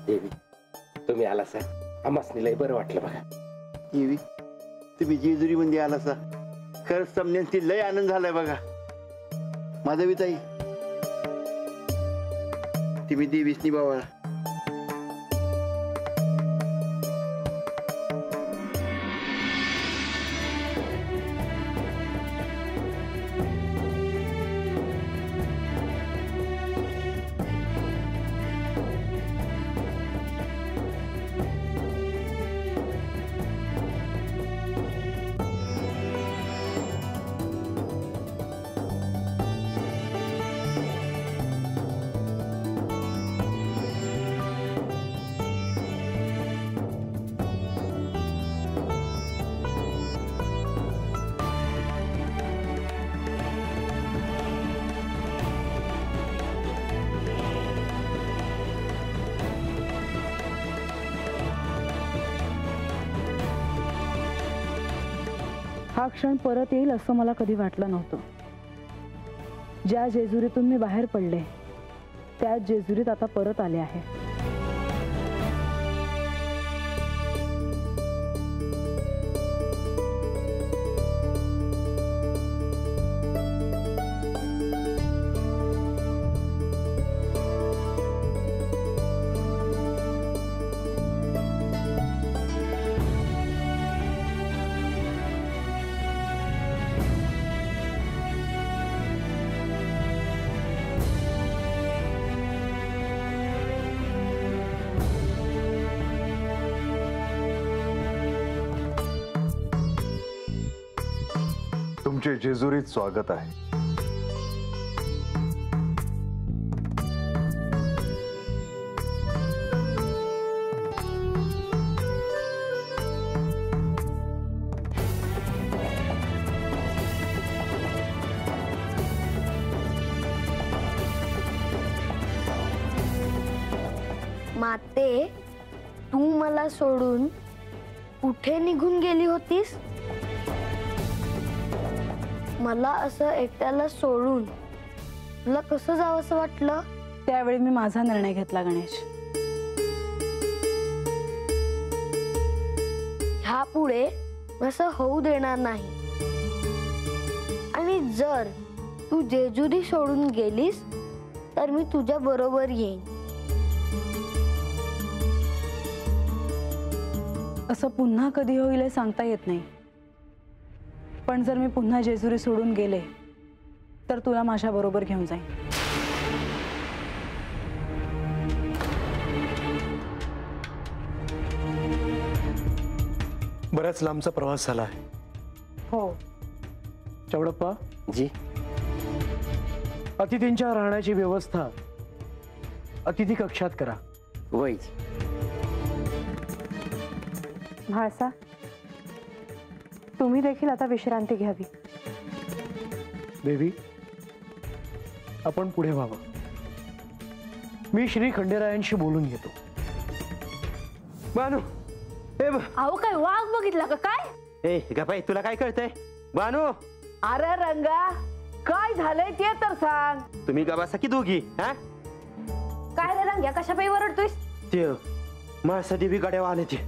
देवी तुम्ही आला सा आम्हासनी लय बरं वाटलं बघा. देवी तुम्ही जेजुरी मध्ये आला सा खरंच समजण्याची लय आनंद झालाय बघा. माधवीताई तुम्ही देवीसनी बाबा. हा क्षण परत येईल असं मला कधी वाटलं नव्हतं. ज्या जेजुरीतून मी बाहेर पडले त्याच जेजुरीत आता परत आले आहे. तुमचे जेजुरीत स्वागत आहे. माते तू मला सोडून कुठे निघून गेली होतीस? मला असं एकट्याला सोडून तुला कसं जावंसं वाटलं? त्यावेळी मी माझा निर्णय घेतला गणेश. ह्यापुढे असं होऊ देणार नाही. आणि जर तू जेजुरी सोडून गेलीस तर मी तुझ्या बरोबर येईन. असं पुन्हा कधी होईल हे सांगता येत नाही. पण जर मी पुन्हा जेजुरी सोडून गेले तर तुला माझ्या बरोबर घेऊन जाईन. बराच लांबचा प्रवास झाला आहे. हो. चौडप्पा जी. अतिथींच्या राहण्याची व्यवस्था अतिथी कक्षात करा. वय म्हाळसा तुम्ही देखील आता विश्रांती घ्यावी. देवी आपण पुढे व्हावं. मी श्री खंडेरायांशी बोलून घेतो. बानू अहो काय वाघ बघितला का काय? ए गपाई तुला काय कळतंय? बानू अरे रंगा काय झालंय ते तर सांग. तुम्ही गबासा की दोघी? हा काय रे रंग्या कशा पायी वरडतोयस? ते माळसा देवी गाड्यावर आले ते.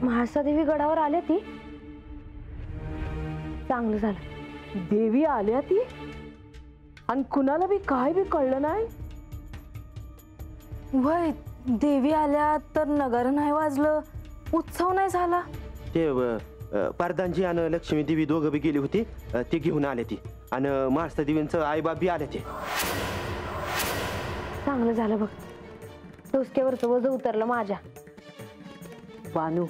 म्हाळसा देवी गडावर आले ती? चांगलं झालं. देवी आल्या ती आणि कुणाला बी काय बी कळलं नाही. वय देवी आल्या तर नगर नाही वाजलं, उत्सव नाही झाला. ते पारदानजी आणि लक्ष्मी देवी दोघं बी गेली होती. ते घेऊन आले ती आणि माळसा देवींचं आई बाप बी आले ते. चांगलं झालं बघ. डोसक्यावरचं वजन उतरलं माझ्या. बानू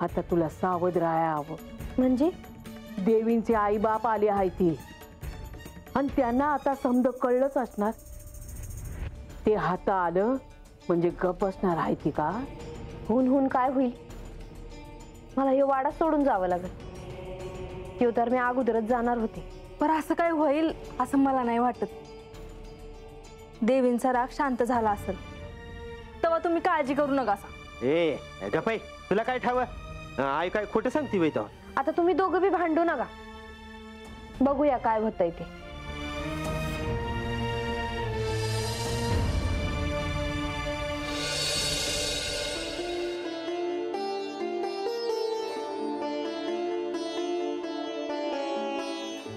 आता तुला सावध राहावं. म्हणजे देवींचे आई बाप आले आहे ती आणि त्यांना आता समज कळलंच असणार. ते हाता आलं म्हणजे गप असणार आहे ती का? हुन काय होईल? मला हे वाडा सोडून जावं लागेल. ते तर मी अगोदरच जाणार होते. पण असं काय होईल असं मला नाही वाटत. देवींचा राग शांत झाला असेल तेव्हा तुम्ही काळजी करू नका. ए गपाई तुला काय ठाव? आई काय खोटं सांगते बाई? तो आता तुम्ही दोघं बी भांडू नका. बघूया काय होतंय ते.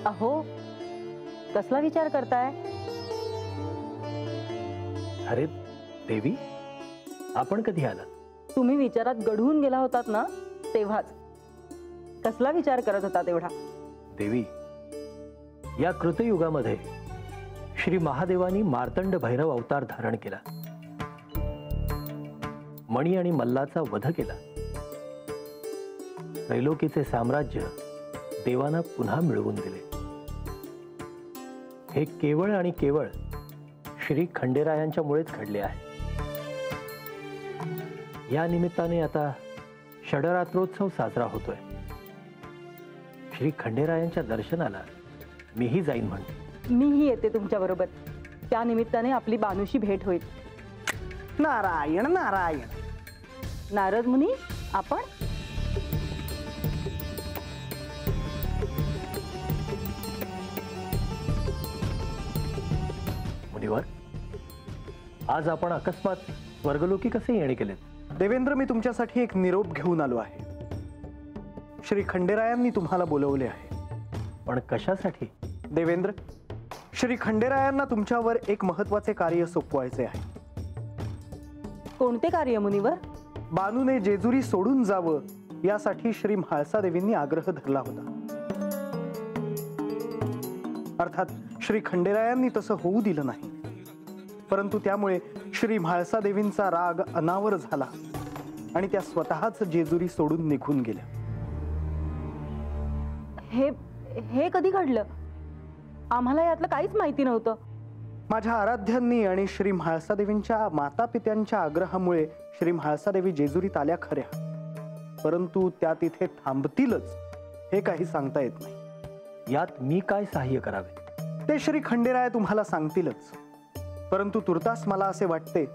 अहो, कसला विचार करताय? अरे देवी, आपण कधी आलात? तुम्ही विचारात गढून गेला होतात ना, तेव्हाच. कसला विचार करत होता तेवढा? देवी, या कृतयुगामध्ये श्री महादेवानी मार्तंड भैरव अवतार धारण केला, मणी आणि मल्लाचा वध केला, त्रैलोकीचे साम्राज्य देवांना पुन्हा मिळवून दिले. हे केवळ आणि केवळ श्री खंडेरायांच्यामुळेच घडले आहे. या निमित्ताने आता षडरात्रोत्सव साजरा होतोय. श्री खंडेरायांच्या दर्शनाला मीही जाईन म्हणते. मीही येते तुमच्या बरोबर. त्या निमित्ताने आपली बानूशी भेट होईल. नारायण नारायण. नारद मुनी, आपण? मुनिवर, आज आपण अकस्मात स्वर्गलोकी कसे येणे केलेत? देवेंद्र, मी तुमच्यासाठी एक निरोप घेऊन आलो आहे. श्री खंडेरायांनी तुम्हाला बोलवले आहे. पण कशासाठी? देवेंद्र, श्री खंडेरायांना तुमच्यावर एक महत्वाचे कार्य सोपवायचे आहे. कोणते कार्य मुनिवर? बानूने जेजुरी सोडून जावं यासाठी श्री म्हाळसा देवींनी आग्रह धरला होता. अर्थात श्री खंडेरायांनी तसं होऊ दिलं नाही, परंतु त्यामुळे श्री म्हाळसा देवींचा राग अनावर झाला आणि त्या स्वतःच जेजुरी सोडून निघून गेल्या. हे कधी घडलं? आम्हाला यातलं काहीच माहिती नव्हतं. माझ्या आराध्यांनी आणि श्री म्हाळसा देवींच्या माता पित्यांच्या आग्रहामुळे श्री म्हाळसा देवी जेजुरीत आल्या खऱ्या, परंतु त्या तिथे थांबतीलच हे काही सांगता येत नाही. यात मी काय सहाय्य करावे? ते श्री खंडेराय तुम्हाला सांगतीलच, परंतु तुर्तास मला असे वाटते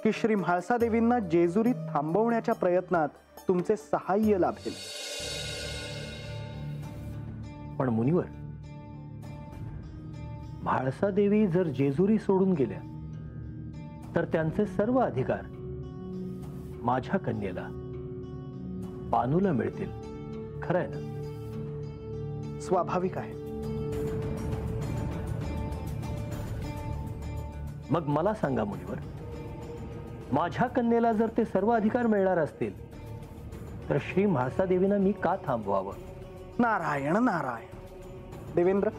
की श्री म्हाळसा देवींना जेजुरीत थांबवण्याच्या प्रयत्नात तुमचे सहाय्य लाभेल. पण मुनिवर, म्हाळसा देवी जर जेजुरी सोडून गेल्या तर त्यांचे सर्व अधिकार माझ्या कन्येला बानूला मिळतील, खरं आहे ना? स्वाभाविक आहे. मग मला सांगा मुनिवर, माझ्या कन्येला जर ते सर्व अधिकार मिळणार असतील तर श्री म्हाळसा देवींना मी का थांबवावं? नारायण नारायण. देवेंद्र,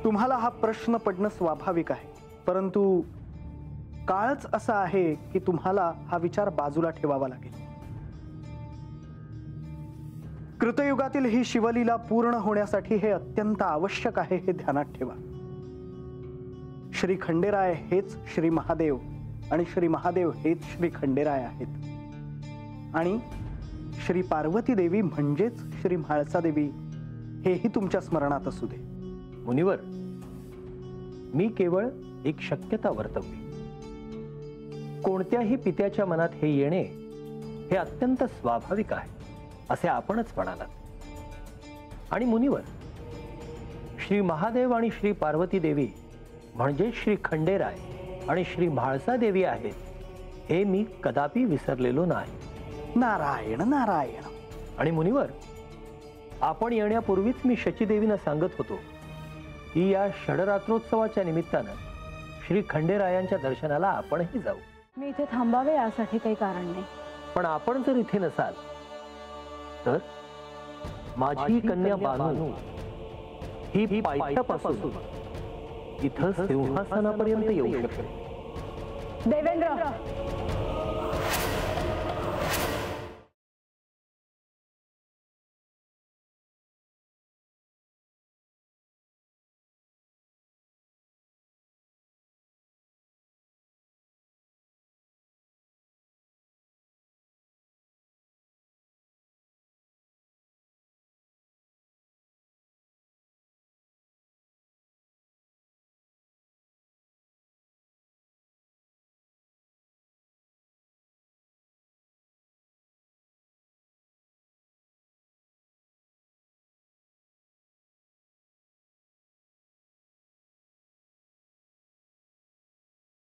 तुम्हाला हा प्रश्न पडणं स्वाभाविक आहे, परंतु काळच असा आहे की तुम्हाला हा विचार बाजूला ठेवावा लागेल. कृतयुगातील ही शिवलीला पूर्ण होण्यासाठी हे अत्यंत आवश्यक आहे हे ध्यानात ठेवा. श्री खंडेराय हेच श्री महादेव आणि श्री महादेव हेच श्री खंडेराय आहेत, आणि श्री पार्वती देवी म्हणजेच श्री म्हाळसा देवी हेही तुमच्या स्मरणात असू दे. मुनिवर, मी केवळ एक शक्यता वर्तवली. कोणत्याही पित्याच्या मनात हे येणे हे अत्यंत स्वाभाविक आहे असे आपणच म्हणालात. आणि मुनिवर, श्री महादेव आणि श्री पार्वती देवी म्हणजे श्री खंडेराय आणि श्री म्हाळसा देवी आहेत हे मी कदापि विसरलेलो नाही. नारायण नारायण. आणि मुनिवर, आपण येण्यापूर्वीच मी शचीदेवींना सांगत होतो की या षडरात्रोत्सवाच्या निमित्तानं श्री खंडेरायांच्या दर्शनाला आपणही जाऊ. मी इथे थांबावे यासाठी काही कारण नाही. पण आपण जर इथे नसाल तर माझी कन्या बानू ही पायथ्यापासून इथं सिंहासनापर्यंत येऊ शकते. देवेंद्र,